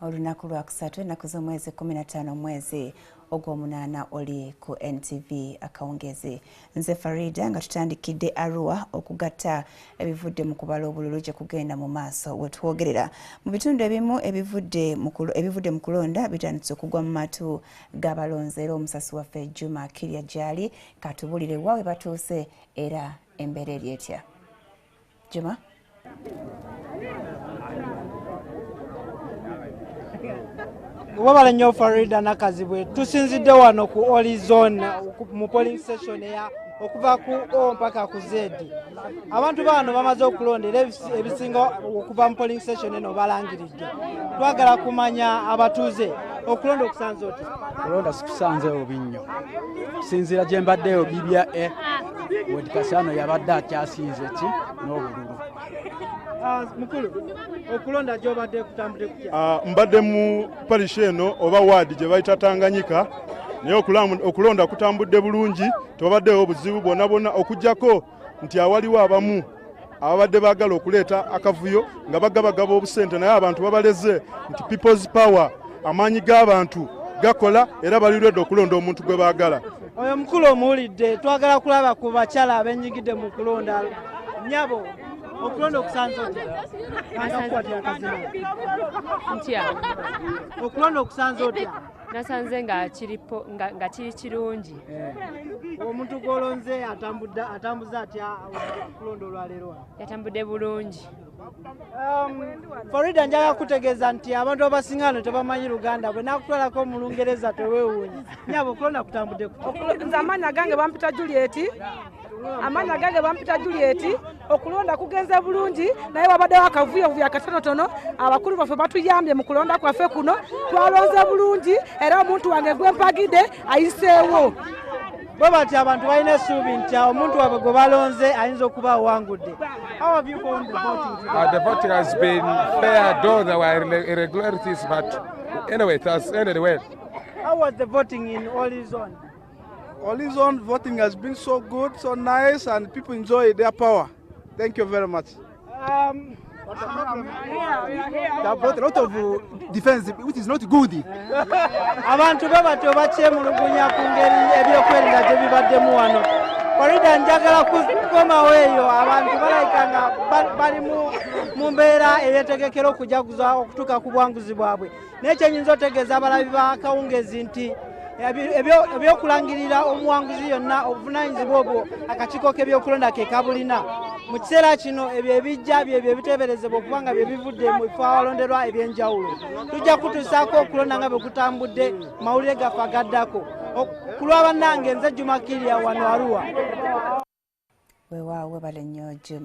olunaku lwa kusatu ennaku z'omwezi 15 omwezi ogw'omunaana oli ku NTV akawungezi. Nze Farida nga tutandikidde Arua okugatta ebivudde mu kubala obululu gye kugenda mu maaso wetwogerera. Mu bitundu ebimu ebivudde mu kulonda bitandise okugwa mu matu g'abalonzi era omusasi waffe Juma Kirya gyali katubulire waawe batuuse era embeera eri etya. Juma? Wabala nnyo Farida nakazibwe tusinzidde wano ku Horizon mu polling station ya okuva ku O mpaka ku Z. Abantu bano bamaze okulondera ebisinga okuva mu polling station eno balangiridde. Twagala kumanya abatuuze okulonda okusanze oti. Kulonda sikusanze obi nnyo. Sinzira gye mbaddeyo bibya Wedkasano yabadde akyasinze ki n'obululu. Mukulu okulonda gy'obadde kutambudde kutya? Mbadde mu parish eno oba ward gye bayita Tanganyika naye okulonda kutambudde bulungi tewabaddeyo obuzibu bwonna okujjako nti awaliwo abamu ababadde baagala okuleeta akavuyo nga bagaba obusente naye abantu babaleze nti people's power amaanyi g'abantu gakola era balirwedde okulonda omuntu gwe baagala. Oyo mukulu omuwulidde twagala kulaba ku bakyala abenyigidde mu kulonda. Nyabo okulonda okusanze otya? Okulonda okusanze otya? Nasanze nga kiri kirungi. Omuntu gw'olonze atambuza atya okulonda olwaleero? Yatambudde bulungi. Farida njaga kutegeeza nti abantu abasinga wano tebamanyi Luganda bwe nakutwalako mu Lungereza teweewuunye. Nyabo okulonda kutambudde kutya? Nze amanya gange bampita Juliet. Okulonda kugenze bulungi naye wabaddewo akavuyo akatonotono. Abakulu baffe batuyambye mu kulonda kwaffe kuno twalonze bulungi era omuntu wange gwempagidde ayiseewo. Bwe bati abantu balina essuubi nti omuntu waabwe gwe balonze ayinza okuba awangudde. How have you found the voting today? The voting has been fair, though there were irregularities, but anyway, it has ended well. How was the voting in Horizon? Horizon voting has been so good, so nice, and people enjoy their power. Thank you very much. They brought a lot of defense, which is not good. Abantu babato bakyemulugunya ku ngeri ebyokwerinda gye bibaddemu wano. Farida njagala kukomawo eyo abantu balayika nga bali mu mbeera eyeetegekera okujaguza okutuuka ku bwanguzi bwabwe. Naye kyenyinza otegeeza abalabi ba kawungezi nti ebyokulangirira omuwanguzi yonna obuvunaanyizibwa obwo akakiiko k'ebyokulonda ke kabulina. Mu kiseera kino ebyo ebijja byebyo ebiteeberezebwa okuba nga bye bivudde mu bifo awalonderwa eby'enjawulo. Tujja kutuusaako okulonda nga bwe kutambudde mawulire gaffe agaddako. Ku lwa bannange nze Juma Kirya wano Arua. Weewaawo webale nnyo Juma.